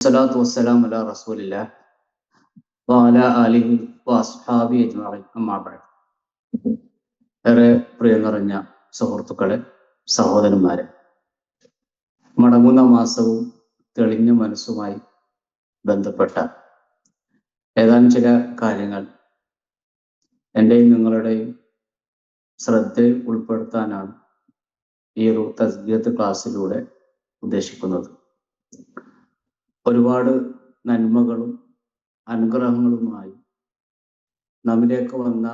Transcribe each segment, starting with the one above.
സ്വലാത്തു വസ്സലാം അലാ റസൂലില്ലാ വഅലാ ആലിഹി വഅസ്ഹാബിഹി അജ്മഈൻ അമ്മാ ബഅദ്. ഏറെ പ്രിയം നിറഞ്ഞ സുഹൃത്തുക്കളെ, സഹോദരന്മാരെ, മടങ്ങുന്ന മാസവും തെളിഞ്ഞ മനസ്സുമായി ബന്ധപ്പെട്ട ഏതാനും ചില കാര്യങ്ങൾ എൻ്റെയും നിങ്ങളുടെയും ശ്രദ്ധയിൽ ഉൾപ്പെടുത്താനാണ് ഈ ഒരു തസ്ബീഹത്ത് ക്ലാസ്സിലൂടെ ഉദ്ദേശിക്കുന്നത്. ഒരുപാട് നന്മകളും അനുഗ്രഹങ്ങളുമായി നമ്മിലേക്ക് വന്ന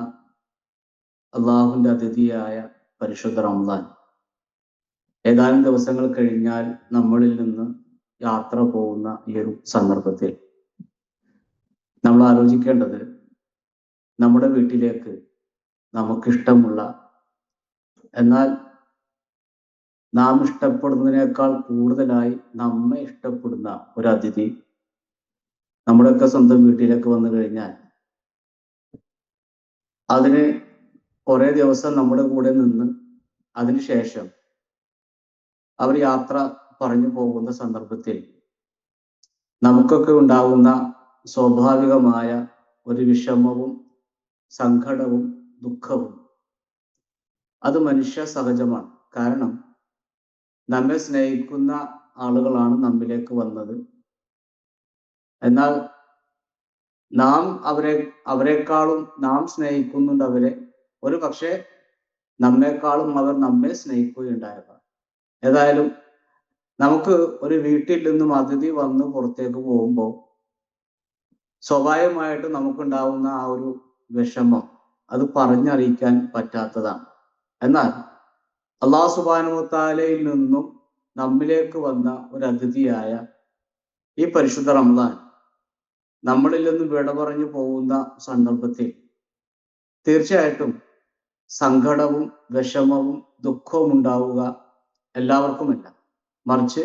അള്ളാഹുവിൻ്റെ അതിഥിയായ പരിശുദ്ധ റമദാൻ ഏതാനും ദിവസങ്ങൾ കഴിഞ്ഞാൽ നമ്മളിൽ നിന്ന് യാത്ര പോകുന്ന ഈ ഒരു സന്ദർഭത്തിൽ നമ്മൾ ആലോചിക്കേണ്ടത്, നമ്മുടെ വീട്ടിലേക്ക് നമുക്കിഷ്ടമുള്ള, എന്നാൽ നാം ഇഷ്ടപ്പെടുന്നതിനേക്കാൾ കൂടുതലായി നമ്മെ ഇഷ്ടപ്പെടുന്ന ഒരു അതിഥി നമ്മുടെയൊക്കെ സ്വന്തം വീട്ടിലേക്ക് വന്നു കഴിഞ്ഞാൽ അതിന് കുറേ ദിവസം നമ്മുടെ കൂടെ നിന്ന് അതിനുശേഷം അവർ യാത്ര പറഞ്ഞു പോകുന്ന സന്ദർഭത്തിൽ നമുക്കൊക്കെ ഉണ്ടാകുന്ന സ്വാഭാവികമായ ഒരു വിഷമവും സങ്കടവും ദുഃഖവും അത് മനുഷ്യ സഹജമാണ്. കാരണം നമ്മെ സ്നേഹിക്കുന്ന ആളുകളാണ് നമ്മിലേക്ക് വന്നത്. എന്നാൽ നാം അവരെക്കാളും നാം സ്നേഹിക്കുന്നുണ്ട് അവരെ. ഒരു പക്ഷേ നമ്മെക്കാളും അവർ നമ്മെ സ്നേഹിക്കുകയുണ്ടായേക്കാം. ഏതായാലും നമുക്ക് ഒരു വീട്ടിൽ നിന്നും അതിഥി വന്ന് പുറത്തേക്ക് പോകുമ്പോൾ സ്വാഭാവികമായിട്ട് നമുക്കുണ്ടാവുന്ന ആ ഒരു വിഷമം അത് പറഞ്ഞറിയിക്കാൻ പറ്റാത്തതാണ്. എന്നാൽ അല്ലാഹു സുബ്ഹാനഹു വ തആലയിൽ നിന്നും നമ്മിലേക്ക് വന്ന ഒരു അതിഥിയായ ഈ പരിശുദ്ധ റമദാൻ നമ്മളിൽ നിന്ന് വിട പറഞ്ഞു പോകുന്ന സന്ദർഭത്തിൽ തീർച്ചയായിട്ടും സങ്കടവും വിഷമവും ദുഃഖവും ഉണ്ടാവുക എല്ലാവർക്കുമല്ല. മറിച്ച്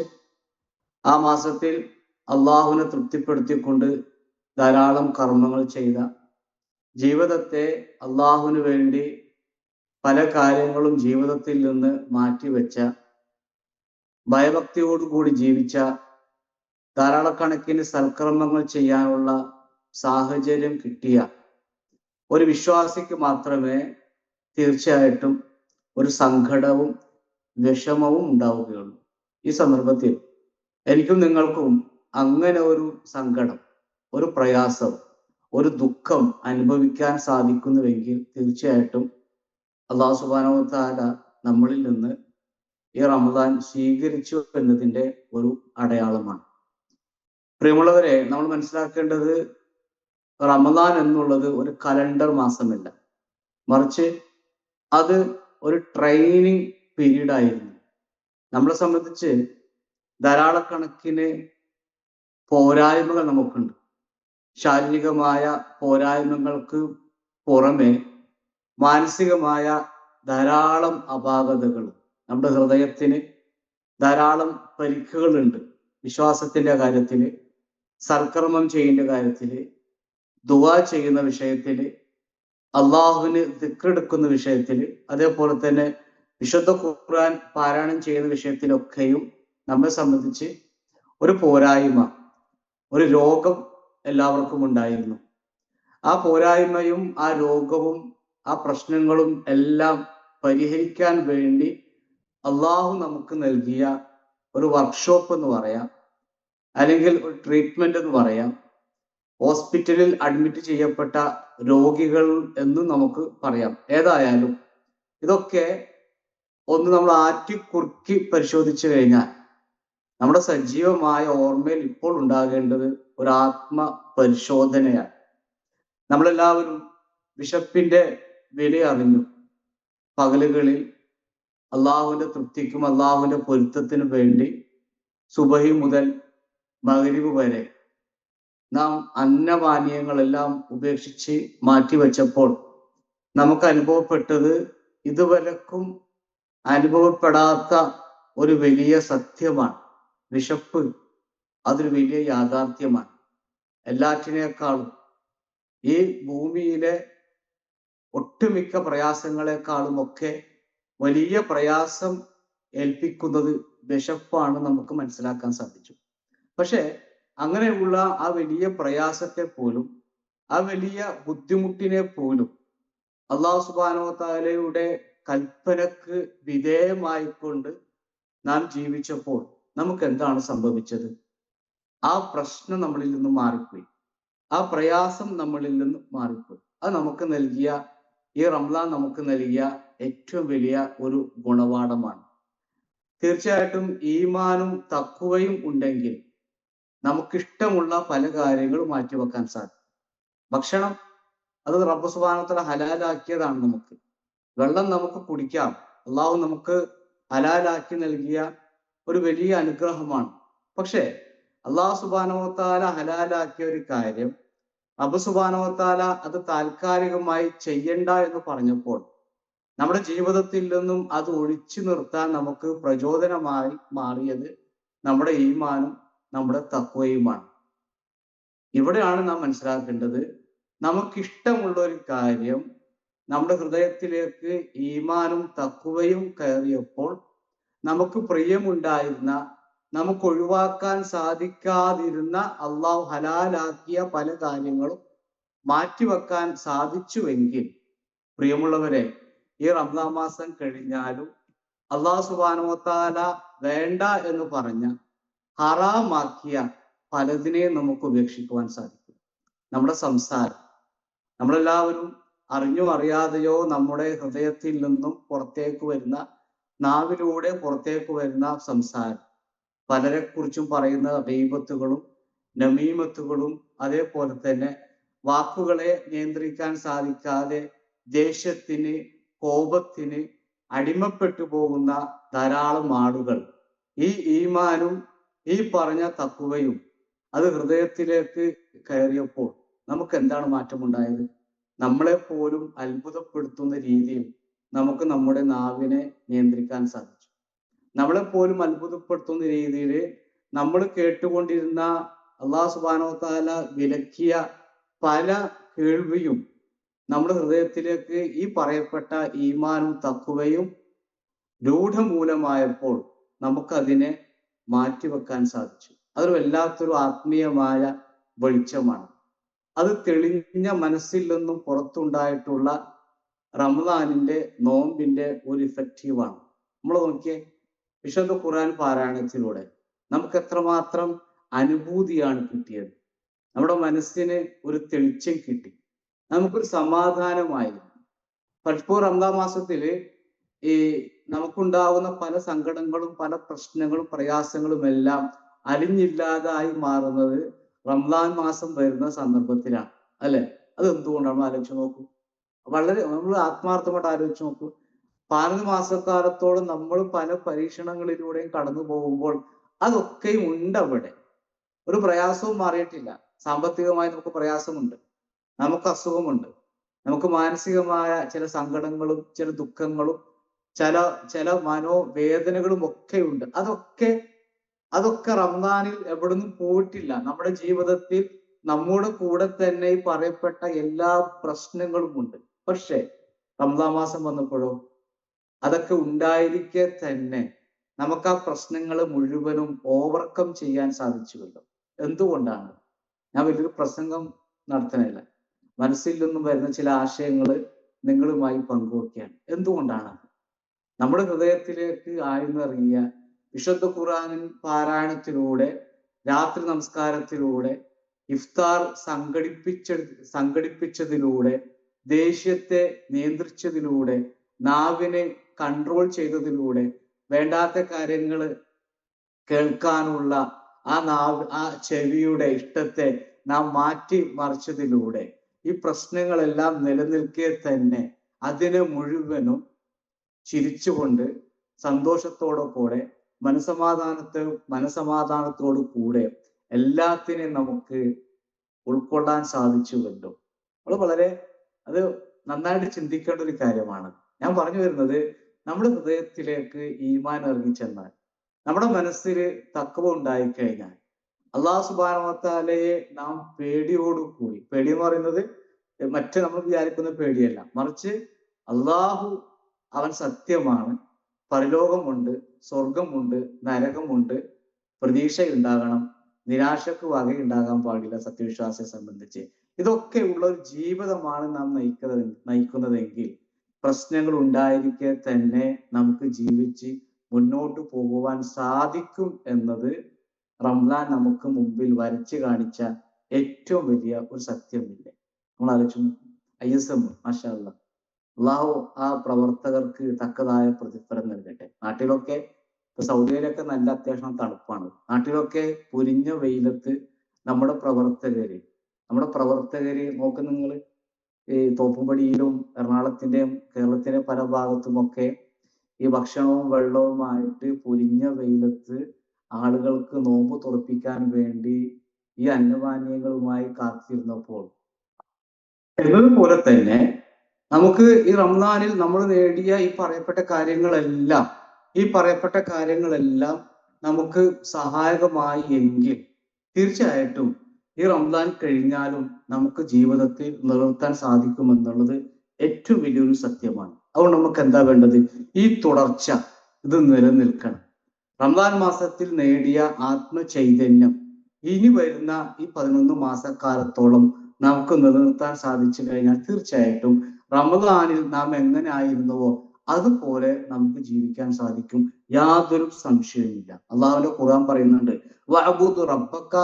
ആ മാസത്തിൽ അള്ളാഹുവിനെ തൃപ്തിപ്പെടുത്തിക്കൊണ്ട് ധാരാളം കർമ്മങ്ങൾ ചെയ്ത, ജീവിതത്തെ അള്ളാഹുവിന് വേണ്ടി പല കാര്യങ്ങളും ജീവിതത്തിൽ നിന്ന് മാറ്റിവെച്ച, ഭയഭക്തിയോടുകൂടി ജീവിച്ച, ധാരാളക്കണക്കിന് സൽക്കർമ്മങ്ങൾ ചെയ്യാനുള്ള സാഹചര്യം കിട്ടിയ ഒരു വിശ്വാസിക്ക് മാത്രമേ തീർച്ചയായിട്ടും ഒരു സങ്കടവും വിഷമവും ഉണ്ടാവുകയുള്ളൂ. ഈ സന്ദർഭത്തിൽ എനിക്കും നിങ്ങൾക്കും അങ്ങനെ ഒരു സങ്കടം, ഒരു പ്രയാസം, ഒരു ദുഃഖം അനുഭവിക്കാൻ സാധിക്കുന്നുവെങ്കിൽ തീർച്ചയായിട്ടും അല്ലാഹു സുബ്ഹാനഹു വ തആല നമ്മളിൽ നിന്ന് ഈ റമദാൻ സ്വീകരിച്ചു എന്നതിൻ്റെ ഒരു അടയാളമാണ്. പ്രിയമുള്ളവരെ, നമ്മൾ മനസ്സിലാക്കേണ്ടത്, റമദാൻ എന്നുള്ളത് ഒരു കലണ്ടർ മാസമല്ല, മറിച്ച് അത് ഒരു ട്രെയിനിങ് പീരീഡ് ആയിരുന്നു. നമ്മളെ സംബന്ധിച്ച് ധാരാളക്കണക്കിന് പോരായ്മകൾ നമുക്കുണ്ട്. ശാരീരികമായ പോരായ്മകൾക്ക് പുറമെ മാനസികമായ ധാരാളം അപാകതകൾ, നമ്മുടെ ഹൃദയത്തിന് ധാരാളം പരിക്കുകളുണ്ട്. വിശ്വാസത്തിന്റെ കാര്യത്തിൽ, സൽക്കർമ്മം ചെയ്യുന്ന കാര്യത്തിൽ, ദുആ ചെയ്യുന്ന വിഷയത്തിൽ, അള്ളാഹുവിന് ദിക്റെടുക്കുന്ന വിഷയത്തിൽ, അതേപോലെ തന്നെ വിശുദ്ധ ഖുർആൻ പാരായണം ചെയ്യുന്ന വിഷയത്തിലൊക്കെയും നമ്മെ സംബന്ധിച്ച് ഒരു പോരായ്മ, ഒരു രോഗം എല്ലാവർക്കും ഉണ്ടായിരുന്നു. ആ പോരായ്മയും ആ രോഗവും ആ പ്രശ്നങ്ങളും എല്ലാം പരിഹരിക്കാൻ വേണ്ടി അള്ളാഹു നമുക്ക് നൽകിയ ഒരു വർക്ക്ഷോപ്പ് എന്ന് പറയാം, അല്ലെങ്കിൽ ഒരു ട്രീറ്റ്മെന്റ് എന്ന് പറയാം, ഹോസ്പിറ്റലിൽ അഡ്മിറ്റ് ചെയ്യപ്പെട്ട രോഗികൾ എന്നും നമുക്ക് പറയാം. ഏതായാലും ഇതൊക്കെ ഒന്ന് നമ്മൾ ആറ്റിക്കുറുക്കി പരിശോധിച്ചു കഴിഞ്ഞാൽ നമ്മുടെ സജീവമായ ഓർമ്മയിൽ ഇപ്പോൾ ഉണ്ടാകേണ്ടത് ഒരു ആത്മ പരിശോധനയാണ്. നമ്മളെല്ലാവരും വിശപ്പിന്റെ വില അറിഞ്ഞു. പകലുകളിൽ അള്ളാഹുവിന്റെ തൃപ്തിക്കും അള്ളാഹുവിന്റെ പൊരുത്തത്തിനു വേണ്ടി സുബഹി മുതൽ മഗ്‌രിബ് വരെ നാം അന്നപാനീയങ്ങളെല്ലാം ഉപേക്ഷിച്ച് മാറ്റിവെച്ചപ്പോൾ നമുക്ക് അനുഭവപ്പെട്ടത് ഇതുവരെക്കും അനുഭവപ്പെടാത്ത ഒരു വലിയ സത്യമാണ്. വിശപ്പ് അതൊരു വലിയ യാഥാർത്ഥ്യമാണ്. എല്ലാറ്റിനേക്കാളും ഈ ഭൂമിയിലെ ഒട്ടുമിക്ക പ്രയാസങ്ങളെക്കാളും ഒക്കെ വലിയ പ്രയാസം ഏൽപ്പിക്കുന്നത് വിശപ്പാണ് നമുക്ക് മനസ്സിലാക്കാൻ സാധിച്ചു. പക്ഷെ അങ്ങനെയുള്ള ആ വലിയ പ്രയാസത്തെ പോലും, ആ വലിയ ബുദ്ധിമുട്ടിനെ പോലും അള്ളാഹു സുബ്ഹാനഹു വ തആലയുടെ കൽപ്പനക്ക് വിധേയമായിക്കൊണ്ട് നാം ജീവിച്ചപ്പോൾ നമുക്ക് എന്താണ് സംഭവിച്ചത്? ആ പ്രശ്നം നമ്മളിൽ നിന്ന് മാറിപ്പോയി. ആ പ്രയാസം നമ്മളിൽ നിന്ന് മാറിപ്പോയി. അത് നമുക്ക് നൽകിയ, ഈ റംസാൻ നമുക്ക് നൽകിയ ഏറ്റവും വലിയ ഒരു ഗുണപാഠമാണ്. തീർച്ചയായിട്ടും ഈമാനും തഖ്വയും ഉണ്ടെങ്കിൽ നമുക്കിഷ്ടമുള്ള പല കാര്യങ്ങളും മാറ്റിവെക്കാൻ സാധിക്കും. ഭക്ഷണം, അത് റബ്ബ് സുബ്ഹാനഹു വ തആല ഹലാലാക്കിയതാണ് നമുക്ക്. വെള്ളം നമുക്ക് കുടിക്കാം. അള്ളാഹു നമുക്ക് ഹലാലാക്കി നൽകിയ ഒരു വലിയ അനുഗ്രഹമാണ്. പക്ഷേ അള്ളാഹു സുബ്ഹാനഹു വ തആല ഹലാലാക്കിയ ഒരു കാര്യം റബ്ബ് സുബ്ഹാനഹു വ തആല അത് താൽക്കാലികമായി ചെയ്യണ്ട എന്ന് പറഞ്ഞപ്പോൾ നമ്മുടെ ജീവിതത്തിൽ നിന്നും അത് ഒഴിച്ചു നിർത്താൻ നമുക്ക് പ്രചോദനമായി മാറിയത് നമ്മുടെ ഈമാനും നമ്മുടെ തഖ്വയുമാണ്. ഇവിടെയാണ് നാം മനസ്സിലാക്കേണ്ടത്, നമുക്കിഷ്ടമുള്ള ഒരു കാര്യം നമ്മുടെ ഹൃദയത്തിലേക്ക് ഈമാനും തഖ്വയും കയറിയപ്പോൾ നമുക്ക് പ്രിയമുണ്ടായിരുന്ന, നമുക്ക് ഒഴിവാക്കാൻ സാധിക്കാതിരുന്ന അള്ളാഹു ഹലാലാക്കിയ പല കാര്യങ്ങളും മാറ്റിവെക്കാൻ സാധിച്ചുവെങ്കിൽ, പ്രിയമുള്ളവരെ, ഈ റംസാൻ മാസം കഴിഞ്ഞാലും അള്ളാഹു സുബ്ഹാനഹു വ തആല വേണ്ട എന്ന് പറഞ്ഞ, ഹറാമാക്കിയ പലതിനെയും നമുക്ക് ഉപേക്ഷിക്കുവാൻ സാധിക്കും. നമ്മുടെ സംസാരം, നമ്മളെല്ലാവരും അറിഞ്ഞോ അറിയാതെയോ നമ്മുടെ ഹൃദയത്തിൽ നിന്നും പുറത്തേക്ക് വരുന്ന, നാവിലൂടെ പുറത്തേക്ക് വരുന്ന സംസാരം, പലരെക്കുറിച്ചും പറയുന്ന ഗീബത്തുകളും നമീമത്തുകളും, അതേപോലെ തന്നെ വാക്കുകളെ നിയന്ത്രിക്കാൻ സാധിക്കാതെ ദേഷ്യത്തിന്, കോപത്തിന് അടിമപ്പെട്ടു പോകുന്ന ധാരാളം ആളുകൾ, ഈ ഈമാനും ഈ പറഞ്ഞ തഖ്വയും അത് ഹൃദയത്തിലേക്ക് കയറിയപ്പോൾ നമുക്ക് എന്താണ് മാറ്റമുണ്ടായത്? നമ്മളെ പോലും അത്ഭുതപ്പെടുത്തുന്ന രീതിയിൽ നമുക്ക് നമ്മുടെ നാവിനെ നിയന്ത്രിക്കാൻ സാധിച്ചു. നമ്മളെ പോലും അത്ഭുതപ്പെടുത്തുന്ന രീതിയിൽ നമ്മൾ കേട്ടുകൊണ്ടിരുന്ന, അള്ളാഹു സുബ്ഹാനഹു വ തആല വിലക്കിയ പല കേൾവിയും നമ്മുടെ ഹൃദയത്തിലേക്ക് ഈ പറയപ്പെട്ട ഈമാനും തഖ്വയും രൂഢമൂലമായപ്പോൾ നമുക്കതിനെ മാറ്റിവെക്കാൻ സാധിച്ചു. അതൊരു വല്ലാത്തൊരു ആത്മീയമായ വെളിച്ചമാണ്. അത് തെളിഞ്ഞ മനസ്സിൽ നിന്നും പുറത്തുണ്ടായിട്ടുള്ള റമദാനിന്റെ, നോമ്പിന്റെ ഒരു ഇഫക്റ്റീവാണ്. നമ്മൾ നോക്കിയേ, വിശുദ്ധ ഖുർആൻ പാരായണത്തിലൂടെ നമുക്ക് എത്രമാത്രം അനുഭൂതിയാണ് കിട്ടിയത്. നമ്മുടെ മനസ്സിന് ഒരു തെളിച്ചം കിട്ടി, നമുക്കൊരു സമാധാനമായിരുന്നു. പലപ്പോൾ റമദാൻ മാസത്തില് ഈ നമുക്കുണ്ടാവുന്ന പല സങ്കടങ്ങളും പല പ്രശ്നങ്ങളും പ്രയാസങ്ങളും എല്ലാം അലിഞ്ഞില്ലാതായി മാറുന്നത് റംസാൻ മാസം വരുന്ന സന്ദർഭത്തിലാണ്, അല്ലെ? അത് എന്തുകൊണ്ടാണ്? നമ്മൾ ആലോചിച്ച് നോക്കൂ. വളരെ നമ്മൾ ആത്മാർത്ഥമായിട്ട് ആലോചിച്ച് നോക്കൂ. 12 മാസക്കാലത്തോളം നമ്മൾ പല പരീക്ഷണങ്ങളിലൂടെയും കടന്നു പോകുമ്പോൾ അതൊക്കെയും ഉണ്ട് അവിടെ. ഒരു പ്രയാസവും മാറിയിട്ടില്ല. സാമ്പത്തികമായി നമുക്ക് പ്രയാസമുണ്ട്, നമുക്ക് അസുഖമുണ്ട്, നമുക്ക് മാനസികമായ ചില സങ്കടങ്ങളും ചില ദുഃഖങ്ങളും ചില മനോവേദനകളും ഒക്കെ ഉണ്ട്. അതൊക്കെ റമദാനിൽ എവിടുന്നും പോയിട്ടില്ല. നമ്മുടെ ജീവിതത്തിൽ നമ്മുടെ കൂടെ തന്നെ ഈ പറയപ്പെട്ട എല്ലാ പ്രശ്നങ്ങളും ഉണ്ട്. പക്ഷെ റമദാൻ മാസം വന്നപ്പോഴോ അതൊക്കെ ഉണ്ടായിരിക്കെ തന്നെ നമുക്ക് ആ പ്രശ്നങ്ങൾ മുഴുവനും ഓവർകം ചെയ്യാൻ സാധിച്ചുവല്ലോ. എന്തുകൊണ്ടാണ്? ഞാൻ വലിയൊരു പ്രസംഗം നടത്തുന്നില്ല, മനസ്സിൽ നിന്നും വരുന്ന ചില ആശയങ്ങൾ നിങ്ങളുമായി പങ്കുവെക്കുകയാണ്. എന്തുകൊണ്ടാണ്? നമ്മുടെ ഹൃദയത്തിലേക്ക് ആഴ്ന്നിറങ്ങിയ വിശുദ്ധ ഖുർആനിൻ പാരായണത്തിലൂടെ, രാത്രി നമസ്കാരത്തിലൂടെ, ഇഫ്താർ സംഘടിപ്പിച്ചതിലൂടെ, ദേഷ്യത്തെ നിയന്ത്രിച്ചതിലൂടെ, നാവിനെ കൺട്രോൾ ചെയ്തതിലൂടെ, വേണ്ടാത്ത കാര്യങ്ങൾ കേൾക്കാനുള്ള ആ ചെവിയുടെ ഇഷ്ടത്തെ നാം മാറ്റി മറിച്ചതിലൂടെ ഈ പ്രശ്നങ്ങളെല്ലാം നിലനിൽക്കെ തന്നെ അതിനെ മുഴുവനും ചിരിച്ചുകൊണ്ട്, സന്തോഷത്തോടെ കൂടെ, മനസമാധാനത്തോടു കൂടെ എല്ലാത്തിനെയും നമുക്ക് ഉൾക്കൊള്ളാൻ സാധിച്ചുവല്ലോ. അത് നന്നായിട്ട് ചിന്തിക്കേണ്ട ഒരു കാര്യമാണ്. ഞാൻ പറഞ്ഞു വരുന്നത്, നമ്മുടെ ഹൃദയത്തിലേക്ക് ഈമാൻ ഇറങ്ങിച്ചെന്നാൽ, നമ്മുടെ മനസ്സിൽ തഖ്വ ഉണ്ടായിക്കഴിഞ്ഞാൽ, അള്ളാഹു സുബ്ഹാനഹു വ തആലയെ നാം പേടിയോടുകൂടി, പേടി എന്ന് പറയുന്നത് നമ്മൾ വിചാരിക്കുന്ന പേടിയല്ല, മറിച്ച് അള്ളാഹു അവൻ സത്യമാണ്, പരലോകമുണ്ട്, സ്വർഗമുണ്ട്, നരകമുണ്ട്, പ്രതീക്ഷയുണ്ടാകണം, നിരാശക്ക് വകയുണ്ടാകാൻ പാടില്ല സത്യവിശ്വാസിയെ സംബന്ധിച്ച്. ഇതൊക്കെ ഉള്ള ഒരു ജീവിതമാണ് നാം നയിക്കുന്നതെങ്കിൽ പ്രശ്നങ്ങൾ ഉണ്ടായിരിക്കെ തന്നെ നമുക്ക് ജീവിച്ച് മുന്നോട്ട് പോകുവാൻ സാധിക്കും എന്നത് റംലാൻ നമുക്ക് മുമ്പിൽ വരച്ചു കാണിച്ച ഏറ്റവും വലിയ ഒരു സത്യമില്ലേ? നമ്മൾ ആലോചിച്ചു. ISM മാഷാ അല്ലാഹ്, അള്ളാഹു ആ പ്രവർത്തകർക്ക് തക്കതായ പ്രതിഫലം നൽകട്ടെ. നാട്ടിലൊക്കെ ഇപ്പൊ സൗദിയിലൊക്കെ നല്ല അത്യാവശ്യം തണുപ്പാണ്. നാട്ടിലൊക്കെ പൊരിഞ്ഞ വെയിലത്ത് നമ്മുടെ പ്രവർത്തകര് നോക്ക് നിങ്ങൾ, ഈ തോപ്പുംപടിയിലും എറണാകുളത്തിന്റെയും കേരളത്തിന്റെ പല ഭാഗത്തുമൊക്കെ ഈ ഭക്ഷണവും വെള്ളവുമായിട്ട് പൊരിഞ്ഞ വെയിലത്ത് ആളുകൾക്ക് നോമ്പ് തുറപ്പിക്കാൻ വേണ്ടി ഈ അന്നപാനീയങ്ങളുമായി കാത്തിരുന്നപ്പോൾ എന്നതുപോലെ തന്നെ നമുക്ക് ഈ റംസാനിൽ നമ്മൾ നേടിയ ഈ പറയപ്പെട്ട കാര്യങ്ങളെല്ലാം നമുക്ക് സഹായകമായി എങ്കിൽ തീർച്ചയായിട്ടും ഈ റംസാൻ കഴിഞ്ഞാലും നമുക്ക് ജീവിതത്തിൽ നിലനിർത്താൻ സാധിക്കുമെന്നുള്ളത് ഏറ്റവും വലിയൊരു സത്യമാണ്. അതുകൊണ്ട് നമുക്ക് എന്താ വേണ്ടത്? ഈ തുടർച്ച ഇത് നിലനിൽക്കണം. റംസാൻ മാസത്തിൽ നേടിയ ആത്മചൈതന്യം ഇനി വരുന്ന ഈ 11 മാസക്കാലത്തോളം നമുക്ക് നിലനിർത്താൻ സാധിച്ചു കഴിഞ്ഞാൽ തീർച്ചയായിട്ടും റമദാനിൽ നാം എങ്ങനെ ആയിരുന്നുവോ അതുപോലെ നമുക്ക് ജീവിക്കാൻ സാധിക്കും, യാതൊരു സംശയവുമില്ല. അള്ളാഹുവിന്റെ ഖുർആൻ പറയുന്നുണ്ട്, വഅബുദു റബ്ബക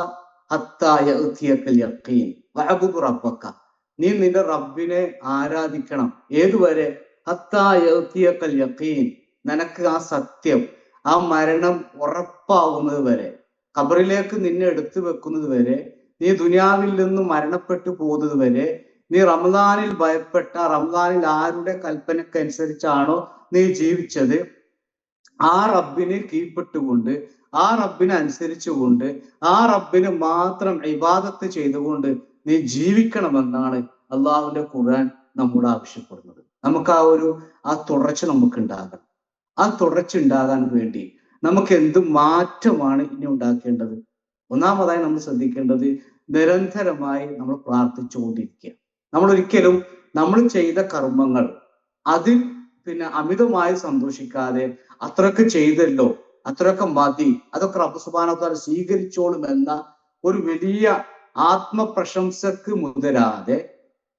ഹത്താ യഅതിയകൽ യഖീൻ. വഅബുദു റബ്ബക, നീ നിന്റെ റബ്ബിനെ ആരാധിക്കണം. ഏതുവരെ? ഹത്താ യഅതിയകൽ യഖീൻ, നിനക്ക് ആ സത്യം, ആ മരണം ഉറപ്പാവുന്നത് വരെ, ഖബറിലേക്ക് നിന്നെ എടുത്തു വെക്കുന്നത് വരെ, നീ ദുനിയാവിൽ നിന്ന് മരണപ്പെട്ടു പോകുന്നത് വരെ, നീ റമദാനിൽ ഭയപ്പെട്ട, റമദാനിൽ ആരുടെ കൽപ്പനക്കനുസരിച്ചാണോ നീ ജീവിച്ചത്, ആ റബ്ബിനെ കീഴ്പ്പെട്ടുകൊണ്ട്, ആ റബ്ബിനെ അനുസരിച്ചുകൊണ്ട്, ആ റബ്ബിന് മാത്രം ഇബാദത്ത് ചെയ്തുകൊണ്ട് നീ ജീവിക്കണമെന്നാണ് അള്ളാഹുവിന്റെ ഖുർആൻ നമ്മോട് ആവശ്യപ്പെടുന്നത്. നമുക്ക് ആ തുടർച്ച നമുക്ക് ഉണ്ടാകണം. ആ തുടർച്ച ഉണ്ടാകാൻ വേണ്ടി നമുക്ക് എന്ത് മാറ്റമാണ് ഇനി ഉണ്ടാക്കേണ്ടത്? ഒന്നാമതായി നമ്മൾ ശ്രദ്ധിക്കേണ്ടത് നിരന്തരമായി നമ്മൾ പ്രാർത്ഥിച്ചുകൊണ്ടിരിക്കുക. നമ്മൾ ഒരിക്കലും നമ്മൾ ചെയ്ത കർമ്മങ്ങൾ അതിൽ അമിതമായി സന്തോഷിക്കാതെ അത്രയൊക്കെ ചെയ്തല്ലോ, അത്രയൊക്കെ മതി, അതൊക്കെ റബ്ബ് സുബ്ഹാനഹു വ തആല സ്വീകരിച്ചോളും എന്ന ഒരു വലിയ ആത്മപ്രശംസക്ക് മുതലാതെ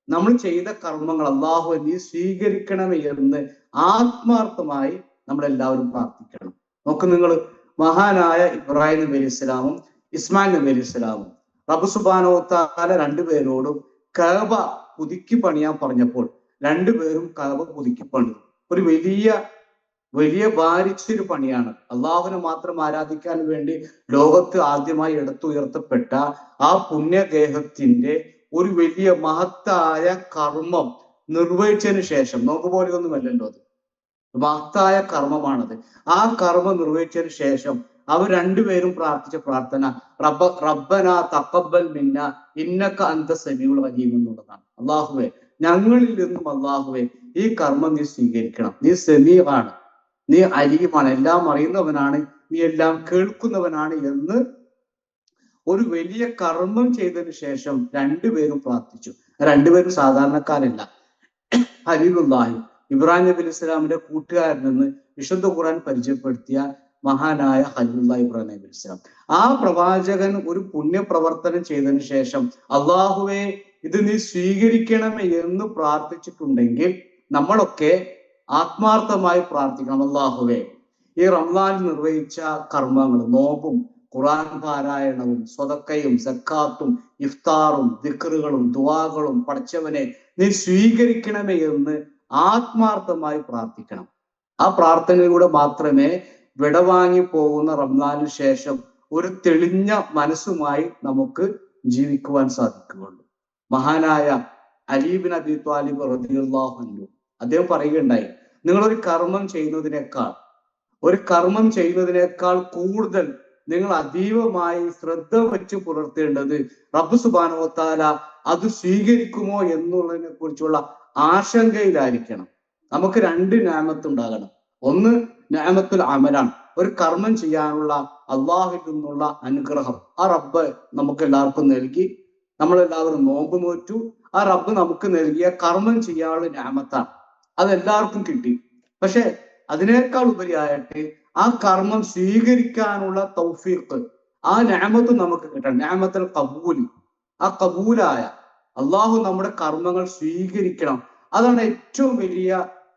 നമ്മൾ ചെയ്ത കർമ്മങ്ങൾ അല്ലാഹു നീ സ്വീകരിക്കണമേ എന്ന് ആത്മാർത്ഥമായി നമ്മളെല്ലാവരും പ്രാർത്ഥിക്കണം. നോക്ക് നിങ്ങൾ, മഹാനായ ഇബ്രാഹിം നബി അലൈഹി സ്വലാമും ഇസ്മായിൽ നബി അലൈഹി സ്വലാമും റബ്ബ് സുബ്ഹാനഹു വ തആല രണ്ടുപേരോടും കഅബ പുതുക്കി പണിയാൻ പറഞ്ഞപ്പോൾ രണ്ടുപേരും കഅബ പുതുക്കി പണിതു. ഒരു വലിയ ഭാരിച്ചൊരു പണിയാണ്. അള്ളാഹുവിനെ മാത്രം ആരാധിക്കാൻ വേണ്ടി ലോകത്ത് ആദ്യമായി എടുത്തുയർത്തപ്പെട്ട ആ പുണ്യഗേഹത്തിന്റെ ഒരു വലിയ മഹത്തായ കർമ്മം നിർവഹിച്ചതിന് ശേഷം, നോക്ക് പോലെ ഒന്നുമല്ലല്ലോ, അത് മഹത്തായ കർമ്മമാണത്. ആ കർമ്മം നിർവഹിച്ചതിന് ശേഷം അവർ രണ്ടുപേരും പ്രാർത്ഥിച്ച പ്രാർത്ഥന റബ്ബന തഖബ്ബൽ മിന്ന ഇന്നക അൻത സമീഉൽ അലീം എന്നുള്ളതാണ്. അല്ലാഹുവേ, ഞങ്ങളിൽ നിന്നും അല്ലാഹുവേ ഈ കർമ്മം നീ സ്വീകരിക്കണം. നീ സമീആണ്, നീ അലീമാണ്, എല്ലാം അറിയുന്നവനാണ്, നീ എല്ലാം കേൾക്കുന്നവനാണ് എന്ന് ഒരു വലിയ കർമ്മം ചെയ്തതിനു ശേഷം രണ്ടുപേരും പ്രാർത്ഥിച്ചു. രണ്ടുപേരും സാധാരണക്കാരല്ല. ഖലീലുല്ലാഹി ഇബ്രാഹിം നബി അലൈഹി സ്വലാമിന്റെ കൂട്ടുകാരനെന്ന് വിശുദ്ധ ഖുർആൻ പരിചയപ്പെടുത്തിയ മഹാനായ ഖലീലുല്ലാഹി ഇബ്രാഹിം നബി അലൈഹി സ്വലാം. ആ പ്രവാചകൻ ഒരു പുണ്യപ്രവർത്തനം ചെയ്തതിനു ശേഷം അള്ളാഹുവേ ഇത് നീ സ്വീകരിക്കണമേ എന്ന് പ്രാർത്ഥിച്ചിട്ടുണ്ടെങ്കിൽ നമ്മളൊക്കെ ആത്മാർത്ഥമായി പ്രാർത്ഥിക്കണം. അള്ളാഹുവേ, ഈ റംസാനിൽ നിർവഹിച്ച കർമ്മങ്ങൾ, നോമ്പും ഖുർആൻ പാരായണവും സ്വതക്കയും സക്കാത്തും ഇഫ്താറും ദിക്റുകളും ദുആകളും പടച്ചവനെ നീ സ്വീകരിക്കണമേ എന്ന് ആത്മാർത്ഥമായി പ്രാർത്ഥിക്കണം. ആ പ്രാർത്ഥനയിലൂടെ മാത്രമേ വിടവാങ്ങി പോകുന്ന റംസാനിന് ശേഷം ഒരു തെളിഞ്ഞ മനസ്സുമായി നമുക്ക് ജീവിക്കുവാൻ സാധിക്കുകയുള്ളൂ. മഹാനായ അലി ബിൻ അബി ത്വാലിബ് റളിയല്ലാഹു അൻഹു അദ്ദേഹം പറയുകയുണ്ടായി, നിങ്ങളൊരു കർമ്മം ചെയ്യുന്നതിനേക്കാൾ കൂടുതൽ നിങ്ങൾ അതീവമായി ശ്രദ്ധ വെച്ച് പുലർത്തേണ്ടത് റബ്ബ് സുബ്ഹാനഹു വ തആല അത് സ്വീകരിക്കുമോ എന്നുള്ളതിനെ കുറിച്ചുള്ള ആശങ്കയിലായിരിക്കണം. നമുക്ക് രണ്ട് നിഅമത്ത് ഉണ്ടാകണം. ഒന്ന് നിഅമത്തുൽ അമലാണ്, ഒരു കർമ്മം ചെയ്യാനുള്ള അള്ളാഹുവിൽ നിന്നുള്ള അനുഗ്രഹം. ആ റബ്ബ് നമുക്ക് എല്ലാവർക്കും നൽകി, നമ്മളെല്ലാവരും നോമ്പ് നോറ്റു. ആ റബ്ബ് നമുക്ക് നൽകിയ കർമ്മം ചെയ്യാനുള്ള നിഅമത്താണ്, അതെല്ലാവർക്കും കിട്ടി. പക്ഷെ അതിനേക്കാൾ ഉപരിയായിട്ട് ആ കർമ്മം സ്വീകരിക്കാനുള്ള തൗഫീഖ്, ആ നിഅമത്ത് നമുക്ക് കിട്ടണം. നിഅമത്തുൽ ഖബൂൽ, ആ കബൂലായ അള്ളാഹു നമ്മുടെ കർമ്മങ്ങൾ സ്വീകരിക്കണം. അതാണ് ഏറ്റവും വലിയ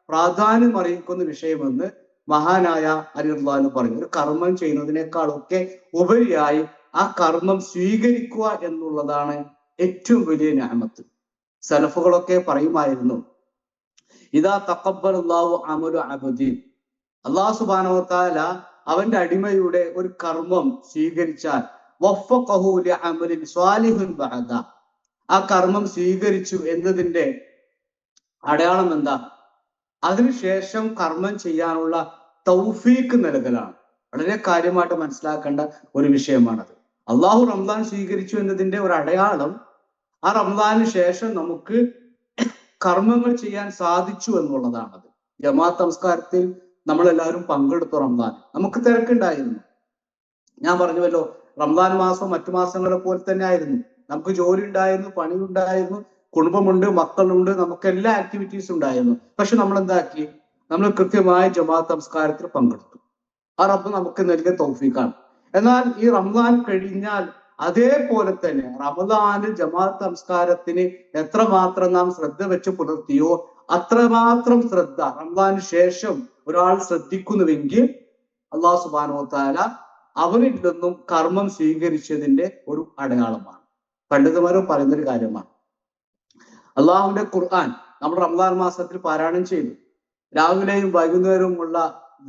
പ്രാധാന്യം അറിയിക്കുന്ന വിഷയമെന്ന് മഹാനായ അലി റളിയല്ലാഹു അൻഹു പറയും. ഒരു കർമ്മം ചെയ്യുന്നതിനേക്കാളൊക്കെ ഉപരിയായി ആ കർമ്മം സ്വീകരിക്കുക എന്നുള്ളതാണ് ഏറ്റവും വലിയ നിഅമത്ത്. സലഫുകളൊക്കെ പറയുമായിരുന്നു, ഇദാ തഖബ്ബലല്ലാഹു അമലു അബ്ദിൻ, അല്ലാഹു സുബ്ഹാനഹു വ തആല അവന്റെ അടിമയുടെ ഒരു കർമ്മം സ്വീകരിച്ചാൽ വഫഖഹു ലിഅമലിൻ സ്വാലിഹിൻ ബഅദ, ആ കർമ്മം സ്വീകരിച്ചു എന്നതിന്റെ അടയാളം എന്താ? അതിനുശേഷം കർമ്മം ചെയ്യാനുള്ള തൗഫീക്ക് നൽകലാണ്. വളരെ കാര്യമായിട്ട് മനസ്സിലാക്കേണ്ട ഒരു വിഷയമാണത്. അള്ളാഹു റംസാൻ സ്വീകരിച്ചു എന്നതിന്റെ ഒരു അടയാളം ആ റംസാനു ശേഷം നമുക്ക് കർമ്മങ്ങൾ ചെയ്യാൻ സാധിച്ചു എന്നുള്ളതാണത്. ജമാഅത്ത് നമസ്കാരത്തിൽ നമ്മളെല്ലാവരും പങ്കെടുത്തു. റംസാൻ നമുക്ക് തിരക്കുണ്ടായിരുന്നു. ഞാൻ പറഞ്ഞുവല്ലോ, റംസാൻ മാസം മറ്റു മാസങ്ങളെ പോലെ തന്നെ ആയിരുന്നു. നമുക്ക് ജോലി ഉണ്ടായിരുന്നു, പണി ഉണ്ടായിരുന്നു, കുടുംബമുണ്ട്, മക്കളുണ്ട്, നമുക്ക് എല്ലാ ആക്ടിവിറ്റീസും ഉണ്ടായിരുന്നു. പക്ഷെ നമ്മൾ എന്താക്കി? നമ്മൾ കൃത്യമായ ജമാഅത്ത് നമസ്കാരത്തിൽ പങ്കെടുത്തു. ആ റബ്ബ് നമുക്ക് നൽകിയ തൗഫീഖാണ്. എന്നാൽ ഈ റംസാൻ കഴിഞ്ഞാൽ അതേപോലെ തന്നെ റമദാനിൽ ജമാഅത്ത് നമസ്കാരത്തിന് എത്രമാത്രം നാം ശ്രദ്ധ വെച്ച് പുലർത്തിയോ അത്രമാത്രം ശ്രദ്ധ റംസാന് ശേഷം ഒരാൾ ശ്രദ്ധിക്കുന്നുവെങ്കിൽ അല്ലാഹു സുബ്ഹാനഹു വ തആല അവനിൽ നിന്നും കർമ്മം സ്വീകരിച്ചതിന്റെ ഒരു അടയാളമാണ്. പണ്ഡിതന്മാരും പറയുന്നൊരു കാര്യമാണ്. അള്ളാഹുവിന്റെ ഖുർആൻ നമ്മൾ റമദാൻ മാസത്തിൽ പാരായണം ചെയ്തു. രാവിലെയും വൈകുന്നേരവുമുള്ള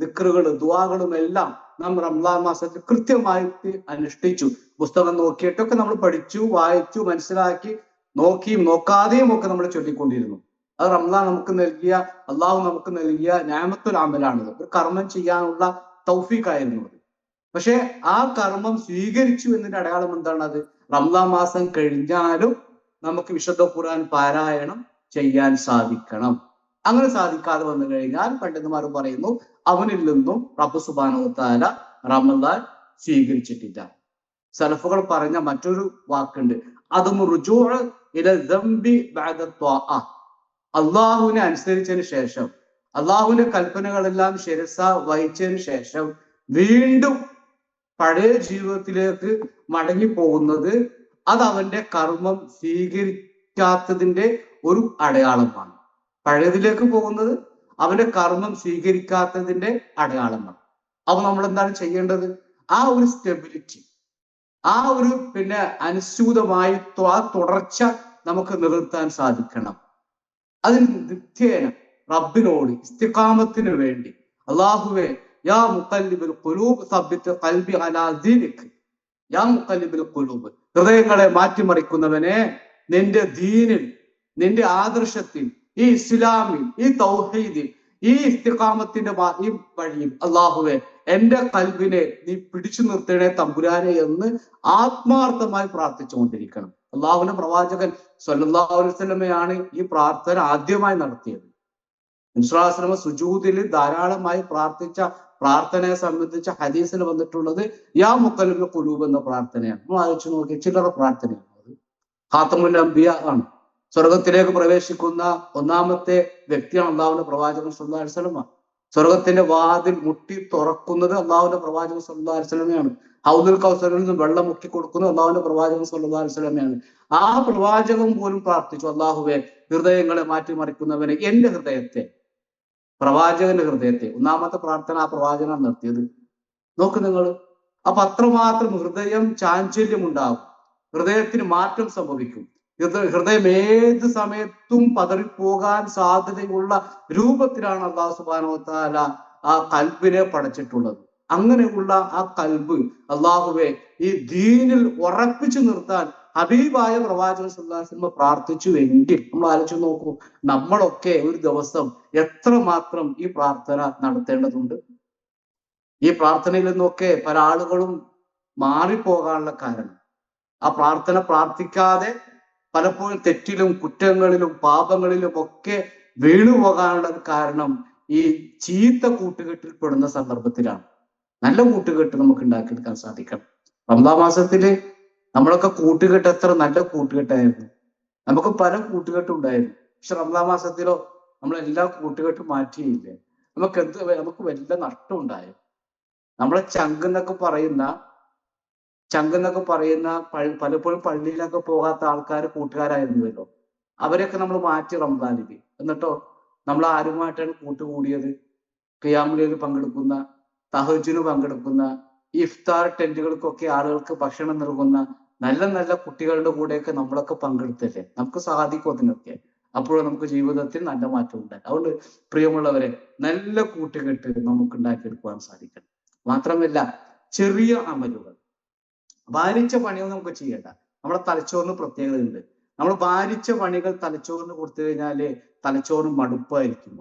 ദിക്റുകൾ, ദുആകളും എല്ലാം നാം റമദാൻ മാസത്തിൽ കൃത്യമായിട്ട് അനുഷ്ഠിച്ചു. പുസ്തകം നോക്കിയിട്ടൊക്കെ നമ്മൾ പഠിച്ചു, വായിച്ചു, മനസ്സിലാക്കി, നോക്കിയും നോക്കാതെയും ഒക്കെ നമ്മൾ ചൊല്ലിക്കൊണ്ടിരുന്നു. അത് റമദാൻ നമുക്ക് നൽകിയ, അള്ളാഹു നമുക്ക് നൽകിയ നിഅമത്തുൽ അമലാണിത്. ഒരു കർമ്മം ചെയ്യാനുള്ള തൗഫീഖായിരുന്നു അത്. പക്ഷെ ആ കർമ്മം സ്വീകരിച്ചു എന്നതിന്റെ അടയാളം എന്താണ്? അത് റമദാൻ മാസം കഴിഞ്ഞാലും നമുക്ക് വിശുദ്ധ ഖുർആൻ പാരായണം ചെയ്യാൻ സാധിക്കണം. അങ്ങനെ സാധിക്കാതെ വന്നു കഴിഞ്ഞാൽ പണ്ഡിതന്മാർ പറയുന്നു, അവനിൽ നിന്നും റബ്ബ് സുബ്ഹാനഹു വ തആല റമദാൻ സ്വീകരിച്ചിട്ടില്ല. സലഫുകൾ പറഞ്ഞ മറ്റൊരു വാക്കുണ്ട്, അതും റുജൂഉ ഇല ദംബി ബഅദ ത്വാഅ. അള്ളാഹുവിനെ അനുസരിച്ചതിന് ശേഷം, അള്ളാഹുവിന്റെ കൽപ്പനകളെല്ലാം ശിരസ വഹിച്ചതിന് ശേഷം വീണ്ടും പഴയ ജീവിതത്തിലേക്ക് മടങ്ങി പോകുന്നത് അത് അവന്റെ കർമ്മം സ്വീകരിക്കാത്തതിന്റെ ഒരു അടയാളമാണ്. പഴയതിലേക്ക് പോകുന്നത് അവന്റെ കർമ്മം സ്വീകരിക്കാത്തതിന്റെ അടയാളമാണ്. അപ്പൊ നമ്മൾ എന്താണ് ചെയ്യേണ്ടത്? ആ ഒരു സ്റ്റെബിലിറ്റി, ആ ഒരു അനുസ്യൂതമായി ആ തുടർച്ച നമുക്ക് നിലനിർത്താൻ സാധിക്കണം. അതിന് നിത്യേന റബ്ബിനോട് ഇസ്തിഖാമത്തിന് വേണ്ടി, അല്ലാഹുവേ യാ മുഖല്ലിബുൽ ഖുലൂബ് സബ്ബിത് ഖൽബി അലാ ദീനിക്, യാ മുഖല്ലിബുൽ ഖുലൂബ്, ഹൃദയങ്ങളെ മാറ്റിമറിക്കുന്നവനെ, നിന്റെ ദീനിൽ, നിന്റെ ആദർശത്തിൽ, ഈ ഇസ്ലാമിൽ, ഈ തൗഹീദിൽ, ഈ ഇസ്തിഖാമത്തിന്റെ ഈ വഴിയിൽ അല്ലാഹുവേ എന്റെ കൽബിനെ നീ പിടിച്ചു നിർത്തണേ തമ്പുരാനെ എന്ന് ആത്മാർത്ഥമായി പ്രാർത്ഥിച്ചുകൊണ്ടിരിക്കണം. അള്ളാഹുവിന്റെ പ്രവാചകൻ സ്വല്ലല്ലാഹു അലൈഹി വസല്ലമയാണ് ഈ പ്രാർത്ഥന ആദ്യമായി നടത്തിയത്. നബി സ്വല്ലല്ലാഹു അലൈഹി വസല്ലമ സുജൂദിൽ ധാരാളമായി പ്രാർത്ഥിച്ച പ്രാർത്ഥനയെ സംബന്ധിച്ച ഹദീസിൽ വന്നിട്ടുള്ളത് യാ മുഖല്ലിബുൽ ഖുലൂബ് എന്ന പ്രാർത്ഥനയാണ്. നമ്മൾ ആലോചിച്ച് നോക്കി, ചില്ലറ പ്രാർത്ഥനയാണ് അത്. ഖാത്തമുൽ അംബിയ ആണ്. സ്വർഗത്തിലേക്ക് പ്രവേശിക്കുന്ന ഒന്നാമത്തെ വ്യക്തിയാണ് അള്ളാഹുവിന്റെ പ്രവാചകൻ സ്വല്ലല്ലാഹു അലൈഹി വസല്ലമ. സ്വർഗത്തിന്റെ വാതിൽ മുട്ടി തുറക്കുന്നത് അള്ളാഹുവിന്റെ പ്രവാചകൻ സ്വല്ലല്ലാഹു അലൈഹി വസല്ലമയാണ്. ഹൗദുൽ കൗസറിൽ നിന്ന് വെള്ളം മുക്കി കൊടുക്കുന്നത് അള്ളാഹുവിന്റെ പ്രവാചകൻ സ്വല്ലല്ലാഹു അലൈഹി വസല്ലമയാണ്. ആ പ്രവാചകൻ പോലും പ്രാർത്ഥിച്ചു, അള്ളാഹുവെ ഹൃദയങ്ങളെ മാറ്റിമറിക്കുന്നവനെ എന്റെ ഹൃദയത്തെ, പ്രവാചകന്റെ ഹൃദയത്തെ. ഒന്നാമത്തെ പ്രാർത്ഥന ആ പ്രവാചകനാണ് നടത്തിയത്. നോക്ക് നിങ്ങൾ. അപ്പൊ അത്രമാത്രം ഹൃദയം ചാഞ്ചല്യം ഉണ്ടാകും, ഹൃദയത്തിന് മാറ്റം സംഭവിക്കും. ഹൃദയം ഏത് സമയത്തും പതറിപ്പോകാൻ സാധ്യതയുള്ള രൂപത്തിലാണ് അല്ലാഹു സുബ്ഹാനഹു വ തആല ആ കൽബിനെ പടച്ചിട്ടുള്ളത്. അങ്ങനെയുള്ള ആ കൽബ് അല്ലാഹുവേ ഈ ദീനിൽ ഉറപ്പിച്ചു നിർത്താൻ ഹബീബായ പ്രവാചകൻ സ്വല്ലല്ലാഹു അലൈഹി വസല്ലം പ്രാർത്ഥിച്ചു എങ്കിൽ നമ്മൾ ആലോചിച്ച് നോക്കൂ, നമ്മളൊക്കെ ഒരു ദിവസം എത്രമാത്രം ഈ പ്രാർത്ഥന നടത്തേണ്ടതുണ്ട്. ഈ പ്രാർത്ഥനയിൽ നിന്നൊക്കെ പല ആളുകളും മാറിപ്പോകാനുള്ള കാരണം, ആ പ്രാർത്ഥന പ്രാർത്ഥിക്കാതെ പലപ്പോഴും തെറ്റിലും കുറ്റങ്ങളിലും പാപങ്ങളിലും ഒക്കെ വീണുപോകാനുള്ള കാരണം ഈ ചീത്ത കൂട്ടുകെട്ടിൽ പെടുന്ന സന്ദർഭത്തിലാണ്. നല്ല കൂട്ടുകെട്ട് നമുക്ക് ഉണ്ടാക്കിയെടുക്കാൻ സാധിക്കണം. റമദാൻ മാസത്തില് നമ്മളൊക്കെ കൂട്ടുകെട്ട് എത്ര നല്ല കൂട്ടുകെട്ടായിരുന്നു. നമുക്ക് പല കൂട്ടുകെട്ടും ഉണ്ടായിരുന്നു. പക്ഷെ റമദാൻ മാസത്തിലോ നമ്മളെല്ലാ കൂട്ടുകെട്ടും മാറ്റിയില്ലേ, നമുക്ക് വല്ല നഷ്ടം ഉണ്ടായോ? നമ്മളെ ചങ്ക് എന്നൊക്കെ പറയുന്ന ചങ്കെന്നൊക്കെ പറയുന്ന പലപ്പോഴും പള്ളിയിലൊക്കെ പോകാത്ത ആൾക്കാർ കൂട്ടുകാരായിരുന്നുവല്ലോ. അവരെയൊക്കെ നമ്മൾ മാറ്റി റംസാനിൽ. എന്നിട്ടോ നമ്മൾ ആരുമായിട്ടാണ് കൂട്ടുകൂടിയത്? ഖിയാമുൽ പങ്കെടുക്കുന്ന, തഹജ്ജുദിന് പങ്കെടുക്കുന്ന, ഇഫ്താർ ടെന്റുകൾക്കൊക്കെ ആളുകൾക്ക് ഭക്ഷണം നൽകുന്ന നല്ല നല്ല കുട്ടികളുടെ കൂടെയൊക്കെ നമ്മളൊക്കെ പങ്കെടുത്തല്ലേ? നമുക്ക് സാധിക്കും അതിനൊക്കെ. അപ്പോൾ നമുക്ക് ജീവിതത്തിൽ നല്ല മാറ്റം ഉണ്ടായി. അതുകൊണ്ട് പ്രിയമുള്ളവരെ, നല്ല കൂട്ടുകെട്ട് നമുക്ക് ഉണ്ടാക്കിയെടുക്കുവാൻ സാധിക്കണം. മാത്രമല്ല, ചെറിയ അമലുകൾ, ഭാരിച്ച പണിയൊന്നും നമുക്ക് ചെയ്യണ്ട. നമ്മുടെ തലച്ചോറിന് പ്രത്യേകതയുണ്ട്. നമ്മൾ ഭാരിച്ച പണികൾ തലച്ചോറിന് കൊടുത്തു കഴിഞ്ഞാല് തലച്ചോറിന് മടുപ്പായിരിക്കും.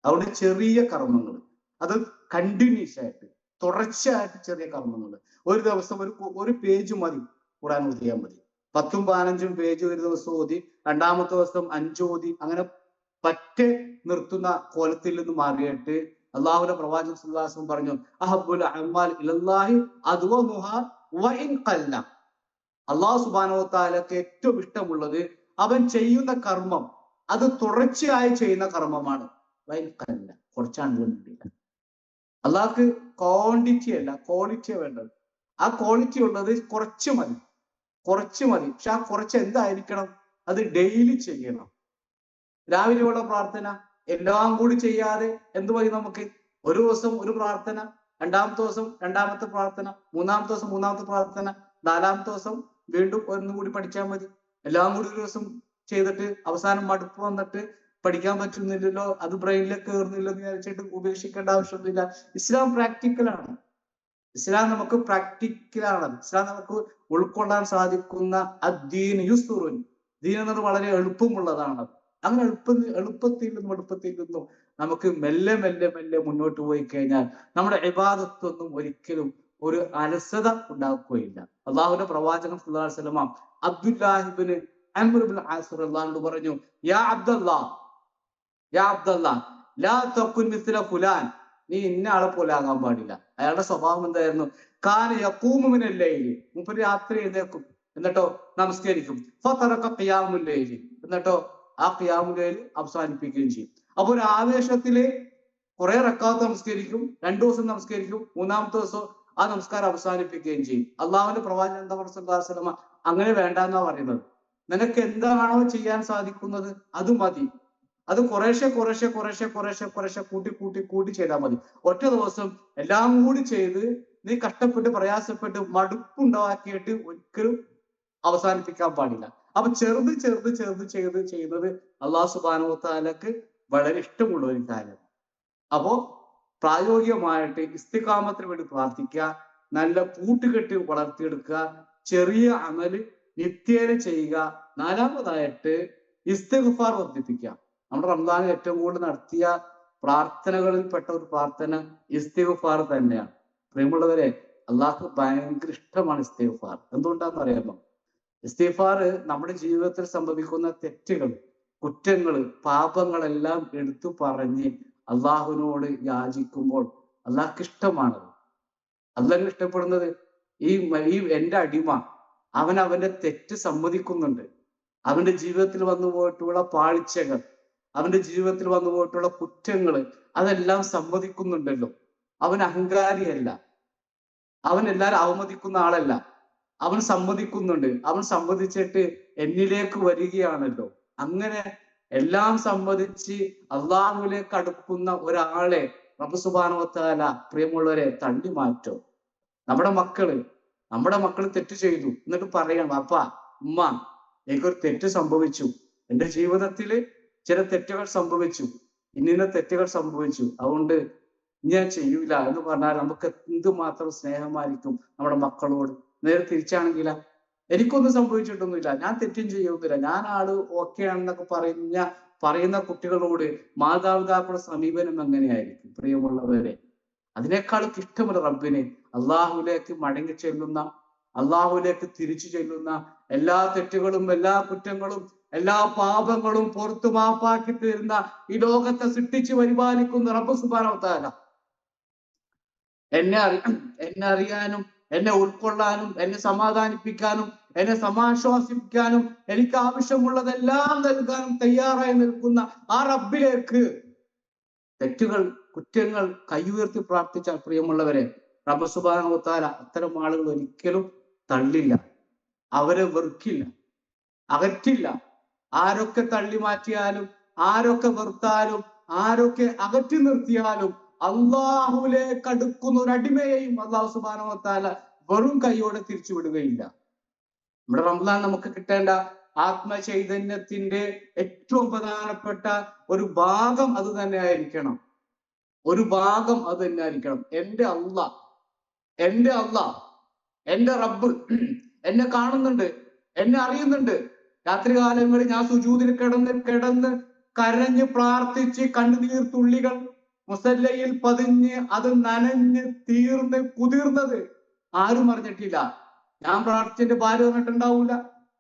അതുകൊണ്ട് ചെറിയ കർമ്മങ്ങൾ, അത് കണ്ടിന്യൂസ് ആയിട്ട് തുടർച്ചയായിട്ട് ചെറിയ കർമ്മങ്ങൾ. ഒരു ദിവസം ഒരു പേജ് മതി ഖുർആൻ ഓതിയാൽ മതി. 10ഉം 15ഉം പേജ് ഒരു ദിവസം ഓതി, രണ്ടാമത്തെ ദിവസം 5 ഓതി, അങ്ങനെ പറ്റെ നിർത്തുന്ന കോലത്തിൽ നിന്ന് മാറിയിട്ട് അള്ളാഹുവിന്റെ പ്രവാചകൻ സല്ലല്ലാഹു അലൈഹി വസല്ലം പറഞ്ഞു, അഹബ്ബുൽ അഅ്മാൽ ഇലല്ലാഹി അദ്വമുഹാ വഇൻ ഖല്ല. അള്ളാഹു സുബ്ഹാനഹു വ തആലക്ക് ഏറ്റവും ഇഷ്ടമുള്ളത് അവൻ ചെയ്യുന്ന കർമ്മം അത് തുടർച്ചയായി ചെയ്യുന്ന കർമ്മമാണ്. വഇൻ ഖല്ല, കുറച്ചാണെങ്കിലും വേണ്ടില്ല. അള്ളാഹ്ക്ക് ക്വാണ്ടിറ്റി അല്ല, ക്വാളിറ്റിയാ വേണ്ടത്. ആ ക്വാളിറ്റി ഉള്ളത് കുറച്ച് മതി, കുറച്ച് മതി. പക്ഷെ ആ കുറച്ച് എന്തായിരിക്കണം? അത് ഡെയിലി ചെയ്യണം. രാവിലെയുള്ള പ്രാർത്ഥന എല്ലാം കൂടി ചെയ്യാതെ എന്ത് മതി നമുക്ക്? ഒരു ദിവസം ഒരു പ്രാർത്ഥന, രണ്ടാമത്തെ ദിവസം രണ്ടാമത്തെ പ്രാർത്ഥന, മൂന്നാമത്തെ ദിവസം മൂന്നാമത്തെ പ്രാർത്ഥന, നാലാമത്തെ ദിവസം വീണ്ടും ഒന്നും കൂടി പഠിച്ചാൽ മതി. എല്ലാം കൂടി ഒരു ദിവസം ചെയ്തിട്ട് അവസാനം മടുപ്പ് വന്നിട്ട് പഠിക്കാൻ പറ്റുന്നില്ലല്ലോ, അത് ബ്രെയിനിലേക്ക് കയറുന്നില്ലോ എന്ന് വിചാരിച്ചിട്ട് ഉപേക്ഷിക്കേണ്ട ആവശ്യമൊന്നുമില്ല. ഇസ്ലാം പ്രാക്ടിക്കലാണ്. ഇസ്ലാം നമുക്ക് പ്രാക്ടിക്കലാണ്. ഇസ്ലാം നമുക്ക് ഉൾക്കൊള്ളാൻ സാധിക്കുന്ന അദ്ദീൻ യുസ്റുൻ, ദീൻ എന്നത് വളരെ എളുപ്പമുള്ളതാണ്. അങ്ങനെ എളുപ്പത്തിൽ നിന്നും നമുക്ക് മെല്ലെ മെല്ലെ മെല്ലെ മുന്നോട്ട് പോയി കഴിഞ്ഞാൽ നമ്മുടെ ഇബാദത്തൊന്നും ഒരിക്കലും ഒരു അലസത ഉണ്ടാക്കുകയില്ല. അള്ളാഹുവിന്റെ പ്രവാചകൻ സല്ലല്ലാഹു അലൈഹി വസല്ലം അബ്ദുല്ലാഹി ഇബ്നു അംർ ഇബ്നു ആസ് റളിയല്ലാഹു പറഞ്ഞു, യാ അബ്ദുല്ലാഹ്, യാ അബ്ദുല്ലാഹ് ലാ തകുൻ മിസ്ല ഫുലാൻ, നീ ഇന്ന ആളെ പോലെ ആകാൻ പാടില്ല. അയാളുടെ സ്വഭാവം എന്തായിരുന്നു? കാന യഖൂമു മിനൽ ലൈലി, മൂപ്പര് രാത്രി എഴുന്നേൽക്കും, എന്നിട്ടോ നമസ്കരിക്കും. ഫതറക ഖിയാമുൽ ലൈലി, എന്നിട്ടോ ആ ഖിയാമുൽ ലൈൽ അവസാനിപ്പിക്കുകയും ചെയ്യും. അപ്പൊ ഒരു ആവേശത്തില് കുറെ റക്അത്ത് നമസ്കരിക്കും, 2 ദിവസം നമസ്കരിക്കും, മൂന്നാമത്തെ ദിവസം ആ നമസ്കാരം അവസാനിപ്പിക്കുകയും ചെയ്യും. അള്ളാഹുവിന്റെ പ്രവാചകൻ എന്താ പറയുക? അങ്ങനെ വേണ്ടെന്നാ പറയുന്നത്. നിനക്ക് എന്താണോ ചെയ്യാൻ സാധിക്കുന്നത് അത് മതി. അത് കുറേശ്ശെ കുറേശ്ശെ കുറേശ്ശെ കുറേശ്ശെ കുറേശ്ശെ കൂട്ടി കൂട്ടി കൂട്ടി ചെയ്താൽ മതി. ഒറ്റ ദിവസം എല്ലാം കൂടി ചെയ്ത് നീ കഷ്ടപ്പെട്ട് പ്രയാസപ്പെട്ട് മടുപ്പുണ്ടാക്കിയിട്ട് ഒരിക്കലും അവസാനിപ്പിക്കാൻ പാടില്ല. അപ്പൊ ചെറുത് ചെറുത് ചെറുത് ചെയ്യുന്നത് അള്ളാഹു സുബ്ഹാനഹു വ തആലക്ക് വളരെ ഇഷ്ടമുള്ള ഒരു കാര്യമാണ്. അപ്പോ പ്രായോഗികമായിട്ട് ഇസ്തിഖാമത്തിന് വേണ്ടി പ്രാർത്ഥിക്കുക, നല്ല കൂട്ടുകെട്ട് വളർത്തിയെടുക്കുക, ചെറിയ അമല് നിത്യേന ചെയ്യുക. നാലാമതായിട്ട് ഇസ്തിഗ്ഫാർ വർദ്ധിപ്പിക്കുക. നമ്മുടെ റമദാനിൽ ഏറ്റവും കൂടുതൽ നടത്തിയ പ്രാർത്ഥനകളിൽ പെട്ട ഒരു പ്രാർത്ഥന ഇസ്തിഗ്ഫാർ തന്നെയാണ്. പ്രിയമുള്ളവരെ, അള്ളാഹ്ക്ക് ഭയങ്കര ഇഷ്ടമാണ് ഇസ്തിഗ്ഫാർ. എന്തുകൊണ്ടാന്ന് അറിയാമോ? ഇസ്തിഗ്ഫാർ നമ്മുടെ ജീവിതത്തിൽ സംഭവിക്കുന്ന തെറ്റുകൾ, കുറ്റങ്ങൾ, പാപങ്ങളെല്ലാം എടുത്തു പറഞ്ഞ് അള്ളാഹുവിനോട് യാചിക്കുമ്പോൾ അള്ളാഹ്ക്ക് ഇഷ്ടമാണത്. അള്ളാഹ് ഇഷ്ടപ്പെടുന്നത് ഈ എന്റെ അടിമ അവന്റെ തെറ്റ് സമ്മതിക്കുന്നുണ്ട്. അവന്റെ ജീവിതത്തിൽ വന്നു പോയിട്ടുള്ള പാളിച്ചകൾ, അവന്റെ ജീവിതത്തിൽ വന്നു പോയിട്ടുള്ള കുറ്റങ്ങൾ, അതെല്ലാം സമ്മതിക്കുന്നുണ്ടല്ലോ. അവൻ അഹങ്കാരിയല്ല, അവൻ എല്ലാരും അവമതിക്കുന്ന ആളല്ല. അവൻ സമ്മതിക്കുന്നുണ്ട്. അവൻ സമ്മതിച്ചിട്ട് എന്നിലേക്ക് വരികയാണല്ലോ. അങ്ങനെ എല്ലാം സമ്മതിച്ച് അള്ളാഹുവിലേക്ക് അടുക്കുന്ന ഒരാളെ റബ്ബ് സുബ്ഹാനഹു വ തആല പ്രിയമുള്ളവരെ തള്ളി മാറ്റോ? നമ്മുടെ മക്കള് തെറ്റ് ചെയ്തു, എന്നിട്ട് പറയണം, അപ്പാ ഉമ്മ എനിക്കൊരു തെറ്റ് സംഭവിച്ചു, എന്റെ ജീവിതത്തിൽ ചില തെറ്റുകൾ സംഭവിച്ചു, ഇന്ന തെറ്റുകൾ സംഭവിച്ചു, അതുകൊണ്ട് ഞാൻ ചെയ്യൂല എന്ന് പറഞ്ഞാൽ നമുക്ക് എന്തുമാത്രം സ്നേഹമായിരിക്കും നമ്മുടെ മക്കളോട്. നേരെ തിരിച്ചാണെങ്കില, എനിക്കൊന്നും സംഭവിച്ചിട്ടൊന്നുമില്ല, ഞാൻ തെറ്റും ചെയ്യുന്നില്ല, ഞാൻ ആള് ഓക്കെ ആണെന്നൊക്കെ പറയുന്ന കുട്ടികളോട് മാതാപിതാക്കളുടെ സമീപനം എങ്ങനെയായിരിക്കും? പ്രിയമുള്ളവരെ, അതിനേക്കാൾ ഇഷ്ടമുള്ള റബ്ബിന് അള്ളാഹുവിലേക്ക് മടങ്ങി ചെല്ലുന്ന, അള്ളാഹുവിലേക്ക് തിരിച്ചു ചെല്ലുന്ന, എല്ലാ തെറ്റുകളും എല്ലാ കുറ്റങ്ങളും എല്ലാ പാപങ്ങളും പുറത്തു മാപ്പാക്കി തരുന്ന ഈ ലോകത്തെ സൃഷ്ടിച്ച് പരിപാലിക്കുന്ന റബ്ബ് സുബ്ഹാനഹു വ തആല എന്നെ അറിയാനും എന്നെ ഉൾക്കൊള്ളാനും എന്നെ സമാധാനിപ്പിക്കാനും എന്നെ സമാശ്വാസിപ്പിക്കാനും എനിക്ക് ആവശ്യമുള്ളതെല്ലാം നൽകാനും തയ്യാറായി നിൽക്കുന്ന ആ റബ്ബിലേക്ക് തെറ്റുകൾ കുറ്റങ്ങൾ കൈ ഉയർത്തി പ്രാർത്ഥിച്ചാൽ പ്രിയമുള്ളവരെ റബ്ബ് സുബ്ഹാനഹു വ തആല അത്തരം ആളുകൾ ഒരിക്കലും തള്ളില്ല, അവരെ വെറുക്കില്ല, അകറ്റില്ല. ആരൊക്കെ തള്ളി മാറ്റിയാലും, ആരൊക്കെ വെറുത്താലും, ആരൊക്കെ അകറ്റി നിർത്തിയാലും അള്ളാഹുവിലേക്ക് അടുക്കുന്ന ഒരു അടിമയെയും അള്ളാഹു സുബ്ഹാനഹു വ തആല വെറും കൈയോടെ തിരിച്ചു വിടുകയില്ല. നമ്മുടെ റംസാൻ നമുക്ക് കിട്ടേണ്ട ആത്മചൈതന്യത്തിന്റെ ഏറ്റവും പ്രധാനപ്പെട്ട ഒരു ഭാഗം അത് തന്നെ ആയിരിക്കണം. ഒരു ഭാഗം അത് തന്നെ ആയിരിക്കണം. എന്റെ അള്ളാഹ്, എന്റെ റബ്ബ് എന്നെ കാണുന്നുണ്ട്, എന്നെ അറിയുന്നുണ്ട്. രാത്രികാലങ്ങളിൽ ഞാൻ സുജൂദിൽ കിടന്ന് കരഞ്ഞ് പ്രാർത്ഥിച്ച് കണ്ണുനീർ തുള്ളികൾ മുസല്ലയിൽ പതിഞ്ഞ് അത് നനഞ്ഞ് തീർന്ന് കുതിർന്നത് ആരും അറിഞ്ഞിട്ടില്ല. ഞാൻ പ്രാർത്ഥിച്ചതിന്റെ ഭാര്യ പറഞ്ഞിട്ടുണ്ടാവൂല,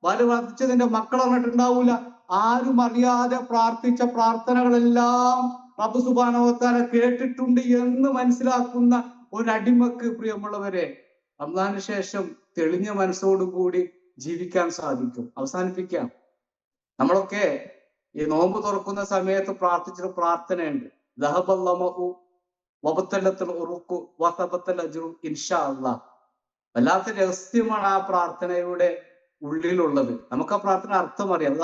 ഭാര്യ പ്രാർത്ഥിച്ചതിന്റെ മക്കൾ പറഞ്ഞിട്ടുണ്ടാവൂല. ആരും അറിയാതെ പ്രാർത്ഥിച്ച പ്രാർത്ഥനകളെല്ലാം റബ്ബ് സുബ്ഹാനഹു വ തആല കേട്ടിട്ടുണ്ട് എന്ന് മനസ്സിലാക്കുന്ന ഒരടിമക്ക്, പ്രിയമുള്ളവരെ, റമദാന് ശേഷം തെളിഞ്ഞ മനസ്സോടുകൂടി ജീവിക്കാൻ സാധിക്കും. അവസാനിപ്പിക്കാം. നമ്മളൊക്കെ ഈ നോമ്പ് തുറക്കുന്ന സമയത്ത് പ്രാർത്ഥിച്ചൊരു പ്രാർത്ഥനയുണ്ട്. ഇൻഷാ അല്ലാഹ്. വല്ലാത്ത രഹസ്യമാണ് ആ പ്രാർത്ഥനയുടെ ഉള്ളിലുള്ളത്. നമുക്ക് ആ പ്രാർത്ഥന അർത്ഥം അറിയാം.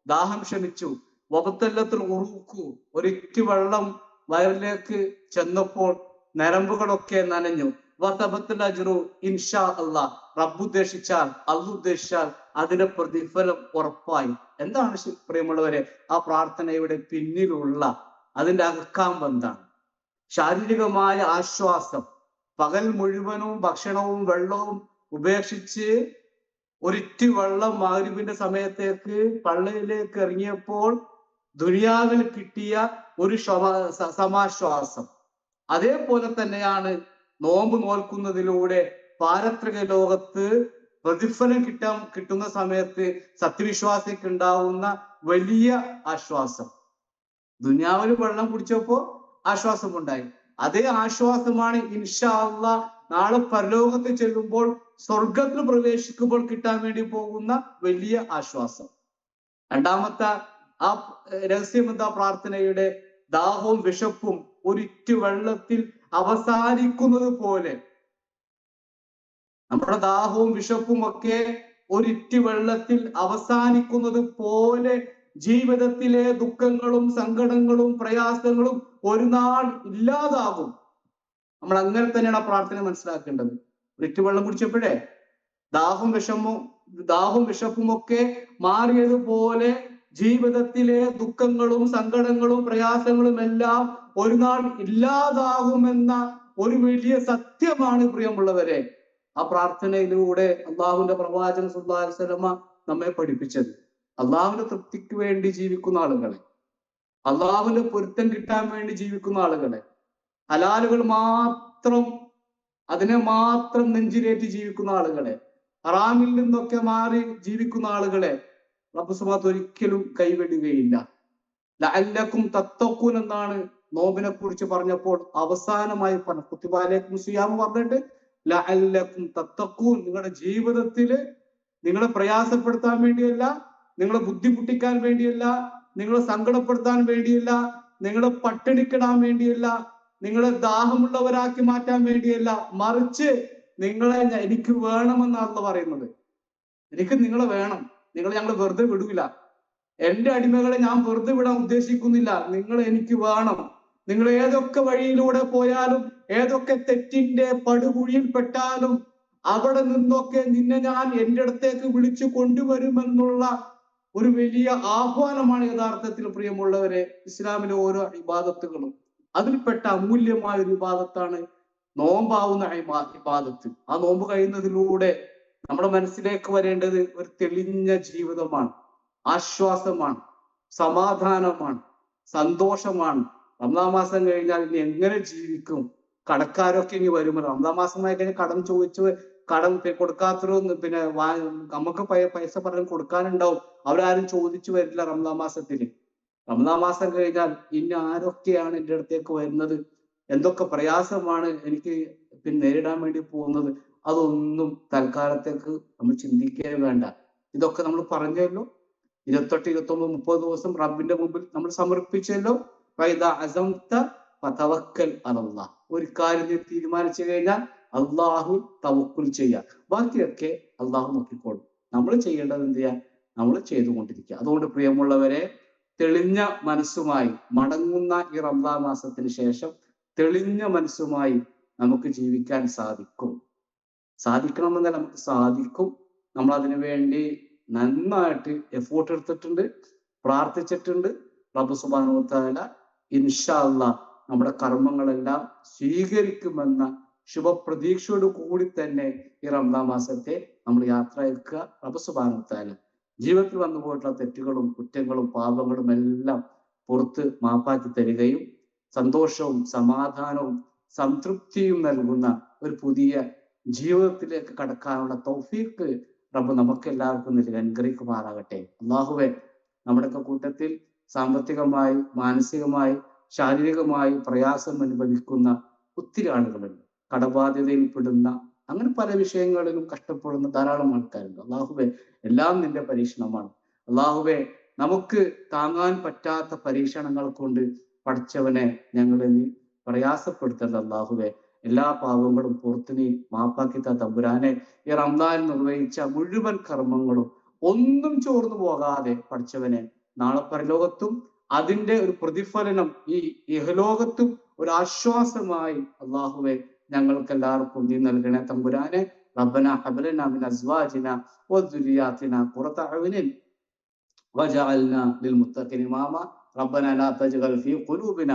ദാഹം ശമിച്ചു, വബത്തല്ലത്തുൽ ഉറൂഖു, ഒരിറ്റു വെള്ളം വയറിലേക്ക് ചെന്നപ്പോൾ നരമ്പുകളൊക്കെ നനഞ്ഞു. വതബത്തുൽ അജ്റു ഇൻഷാ അല്ലാഹ്. റബ്ബ് ഉദ്ദേശിച്ചാൽ, അല്ലാഹു ഉദ്ദേശിച്ചാൽ അതിന്റെ പ്രതിഫലം ഉറപ്പായി. എന്താണ് പ്രിയമുള്ളവരെ ആ പ്രാർത്ഥനയുടെ പിന്നിലുള്ള അതിന്റെ അഹ്കാം എന്താണ്? ശാരീരികമായ ആശ്വാസം. പകൽ മുഴുവനും ഭക്ഷണവും വെള്ളവും ഉപേക്ഷിച്ച് ഒരിറ്റു വെള്ളം മഗ്‌രിബിന്റെ സമയത്തേക്ക് പള്ളിയിലേക്ക് ഇറങ്ങിയപ്പോൾ ദുനിയാവിൽ കിട്ടിയ ഒരു സമാശ്വാസം. അതേപോലെ തന്നെയാണ് നോമ്പ് നോൽക്കുന്നതിലൂടെ പാരത്രിക ലോകത്ത് പ്രതിഫലം കിട്ടുന്ന സമയത്ത് സത്യവിശ്വാസിക്ക് ഉണ്ടാവുന്ന വലിയ ആശ്വാസം. ദുനിയാവിൽ വെള്ളം കുടിച്ചപ്പോ ആശ്വാസമുണ്ടായി. അതേ ആശ്വാസമാണ് ഇൻഷാ അല്ലാഹ് നാളെ പരലോകത്ത് ചെല്ലുമ്പോൾ, സ്വർഗത്തിൽ പ്രവേശിക്കുമ്പോൾ കിട്ടാൻ വേണ്ടി പോകുന്ന വലിയ ആശ്വാസം. രണ്ടാമത്തെ ആ രഹസ്യം എന്താ? പ്രാർത്ഥനയുടെ ദാഹവും വിശപ്പും ഒരിറ്റു വെള്ളത്തിൽ അവസാനിക്കുന്നത് പോലെ, നമ്മുടെ ദാഹവും വിശപ്പും ഒക്കെ ഒരിറ്റു വെള്ളത്തിൽ അവസാനിക്കുന്നത് പോലെ ജീവിതത്തിലെ ദുഃഖങ്ങളും സങ്കടങ്ങളും പ്രയാസങ്ങളും ഒരു നാൾ ഇല്ലാതാകും. നമ്മൾ അങ്ങനെ തന്നെയാണ് ആ പ്രാർത്ഥന മനസ്സിലാക്കേണ്ടത്. ഒരിറ്റു വെള്ളം കുടിച്ചപ്പോഴേ ദാഹവും വിശപ്പും ഒക്കെ മാറിയതുപോലെ ജീവിതത്തിലെ ദുഃഖങ്ങളും സങ്കടങ്ങളും പ്രയാസങ്ങളും എല്ലാം ഒരു നാൾ ഇല്ലാതാകുമെന്ന ഒരു വലിയ സത്യമാണ്, പ്രിയമുള്ളവരെ, ആ പ്രാർത്ഥനയിലൂടെ അള്ളാഹുവിന്റെ പ്രവാചകൻ സല്ലല്ലാഹു അലൈഹി വസല്ലമ നമ്മെ പഠിപ്പിച്ചത്. അള്ളാഹുവിന്റെ തൃപ്തിക്ക് വേണ്ടി ജീവിക്കുന്ന ആളുകളെ, അള്ളാഹുവിന്റെ പൊരുത്തം കിട്ടാൻ വേണ്ടി ജീവിക്കുന്ന ആളുകളെ, ഹലാലുകൾ മാത്രം, അതിനെ മാത്രം നെഞ്ചിലേറ്റി ജീവിക്കുന്ന ആളുകളെ, ഹറാമിൽ നിന്നൊക്കെ മാറി ജീവിക്കുന്ന ആളുകളെ റബ്ബ് സുബ്ഹാനഹു ഒരിക്കലും കൈവിടുകയില്ല. ലഅല്ലക്കും തത്തഖൂൻ എന്നാണ് നോമ്പിനെ കുറിച്ച് പറഞ്ഞപ്പോൾ അവസാനമായി പറഞ്ഞ കുത്തിബ അലൈക്കും സിയാം പറഞ്ഞിട്ട് ലഅല്ലക്കും തത്തഖൂൻ. നിങ്ങളുടെ ജീവിതത്തിൽ നിങ്ങളെ പ്രയാസപ്പെടുത്താൻ വേണ്ടിയല്ല, നിങ്ങളെ ബുദ്ധിമുട്ടിക്കാൻ വേണ്ടിയല്ല, നിങ്ങളെ സങ്കടപ്പെടുത്താൻ വേണ്ടിയല്ല, നിങ്ങളെ പട്ടിണിക്കിടാൻ വേണ്ടിയല്ല, നിങ്ങളെ ദാഹമുള്ളവരാക്കി മാറ്റാൻ വേണ്ടിയല്ല, മറിച്ച് നിങ്ങളെ എനിക്ക് വേണമെന്നാണ് പറയുന്നത്. എനിക്ക് നിങ്ങളെ വേണം, നിങ്ങളെ ഞങ്ങൾ വെറുതെ വിടൂല. എന്റെ അടിമകളെ ഞാൻ വെറുതെ വിടാൻ ഉദ്ദേശിക്കുന്നില്ല. നിങ്ങൾ എനിക്ക് വേണം. നിങ്ങൾ ഏതൊക്കെ വഴിയിലൂടെ പോയാലും, ഏതൊക്കെ തെറ്റിന്റെ പടുകുഴിയിൽ പെട്ടാലും, അവിടെ നിന്നൊക്കെ നിന്നെ ഞാൻ എൻ്റെ അടുത്തേക്ക് വിളിച്ചു കൊണ്ടുവരുമെന്നുള്ള ഒരു വലിയ ആഹ്വാനമാണ് യഥാർത്ഥത്തിൽ, പ്രിയമുള്ളവരെ, ഇസ്ലാമിലെ ഓരോ ഇബാദത്തുകളും. അതിൽപ്പെട്ട അമൂല്യമായ ഒരു ഇബാദത്താണ് നോമ്പാവുന്ന ഇബാദത്ത്. ആ നോമ്പ് കഴിയുന്നതിലൂടെ നമ്മുടെ മനസ്സിലേക്ക് വരേണ്ടത് ഒരു തെളിഞ്ഞ ജീവിതമാണ്, ആശ്വാസമാണ്, സമാധാനമാണ്, സന്തോഷമാണ്. റമദാൻ മാസം കഴിഞ്ഞാൽ ഇനി എങ്ങനെ ജീവിക്കും? കടക്കാരൊക്കെ ഇനി വരുമല്ലോ. റമദാൻ മാസമായി കഴിഞ്ഞാൽ കടം കൊടുക്കാത്തവരും പിന്നെ നമുക്ക് പൈസ പറഞ്ഞ് കൊടുക്കാനുണ്ടാവും. അവരാരും ചോദിച്ചു വരില്ല റമദാൻ മാസത്തിൽ. റമദാൻ മാസം കഴിഞ്ഞാൽ ഇനി ആരൊക്കെയാണ് എൻ്റെ അടുത്തേക്ക് വരുന്നത്, എന്തൊക്കെ പ്രയാസമാണ് എനിക്ക് പിന്നെ നേരിടാൻ വേണ്ടി പോകുന്നത്, അതൊന്നും തൽക്കാലത്തേക്ക് നമ്മൾ ചിന്തിക്കേ വേണ്ട. ഇതൊക്കെ നമ്മൾ പറഞ്ഞല്ലോ. 28, 29, 30 ദിവസം റബ്ബിന്റെ മുമ്പിൽ നമ്മൾ സമർപ്പിച്ചല്ലോ. ഒരു കാര്യം നീ തീരുമാനിച്ചു കഴിഞ്ഞാൽ അള്ളാഹു തവക്കുൽ ചെയ്യുക. ബാക്കിയൊക്കെ അള്ളാഹു നോക്കിക്കോളും. നമ്മൾ ചെയ്യേണ്ടത് എന്ത് ചെയ്യുക? നമ്മൾ ചെയ്തുകൊണ്ടിരിക്കുക. അതുകൊണ്ട് പ്രിയമുള്ളവരെ, തെളിഞ്ഞ മനസ്സുമായി മടങ്ങുന്ന ഈ റമദാൻ മാസത്തിന് ശേഷം തെളിഞ്ഞ മനസ്സുമായി നമുക്ക് ജീവിക്കാൻ സാധിക്കണമെന്നല്ല, നമുക്ക് സാധിക്കും. നമ്മൾ അതിനു വേണ്ടി നന്നായിട്ട് എഫോർട്ട് എടുത്തിട്ടുണ്ട്, പ്രാർത്ഥിച്ചിട്ടുണ്ട്. റബ്ബ് സുബ്ഹാനഹു വ തആല ഇൻഷാ അല്ലാഹ് നമ്മുടെ കർമ്മങ്ങളെല്ലാം സ്വീകരിക്കുമെന്ന ശുഭപ്രതീക്ഷയോട് കൂടി തന്നെ ഈ റമദാൻ മാസത്തെ നമ്മൾ യാത്ര അയക്കുക. റബ്ബ് സുബ്ഹാനഹു വ തആല ജീവിതത്തിൽ വന്നു പോയിട്ടുള്ള തെറ്റുകളും കുറ്റങ്ങളും പാപങ്ങളും എല്ലാം പുറത്ത് മാപ്പാക്കി തരികയും സന്തോഷവും സമാധാനവും സംതൃപ്തിയും നൽകുന്ന ഒരു പുതിയ ജീവിതത്തിലേക്ക് കടക്കാനുള്ള തൗഫീഖ് റബ്ബ് നമുക്ക് എല്ലാവർക്കും നൽകി അനുഗ്രഹിക്കുമാറാകട്ടെ. അല്ലാഹുവേ, നമ്മുടെയൊക്കെ കൂട്ടത്തിൽ സാമ്പത്തികമായി, മാനസികമായി, ശാരീരികമായി പ്രയാസം അനുഭവിക്കുന്ന ഒത്തിരി ആളുകളുണ്ട്. കടബാധ്യതയിൽ പെടുന്ന, അങ്ങനെ പല വിഷയങ്ങളിലും കഷ്ടപ്പെടുന്ന ധാരാളം ആൾക്കാരുണ്ട്. അല്ലാഹുവേ, എല്ലാം നിന്റെ പരീക്ഷണമാണ്. അല്ലാഹുവേ, നമുക്ക് താങ്ങാൻ പറ്റാത്ത പരീക്ഷണങ്ങൾ കൊണ്ട് പഠിച്ചവനെ ഞങ്ങളെ നീ പ്രയാസപ്പെടുത്തരുത്. അല്ലാഹുവേ, എല്ലാ പാവങ്ങളും പുറത്തു നീ മാപ്പാക്കി തമ്പുരാനെ, ഈ റമദാൻ നിർവഹിച്ച മുഴുവൻ കർമ്മങ്ങളും ഒന്നും ചോർന്നു പോകാതെ പഠിച്ചവനെ നാളെ പരലോകത്തും അതിന്റെ ഒരു പ്രതിഫലനം ഈ ഇഹലോകത്തും ഒരു ആശ്വാസമായി അല്ലാഹുവേ ഞങ്ങൾക്ക് എല്ലാവർക്കും നീ നൽകണേ തമ്പുരാനെ. റബ്ബന ഹബ് ലനാ മിൻ അസ്വാജിന വദുരിയാതിന ഖുറത അയുനിൻ വജഅൽനാ ലിൽമുത്തഖിന ഇമാമ റബ്ബന ലാ തജ്ഗൽ ഫീ ഖുലൂബിന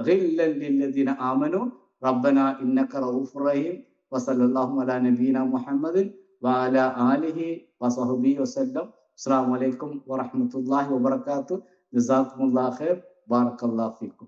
ഗില്ലൻ ലില്ലദീന ആമനു റബ്ബന ഇന്നക റഊഫുർ റഹീം വസല്ലല്ലാഹു അലാ നബീന മുഹമ്മദിൻ വഅലാ ആലിഹി വസഹ്ബിഹി വസല്ലം. അസ്സലാമു അലൈക്കും വറഹ്മത്തുള്ളാഹി വബറകാതുഹു. ജസാക്കുമുല്ലാഹു ഖൈർ. ബാറക്കല്ലാഹു ഫീക്കും.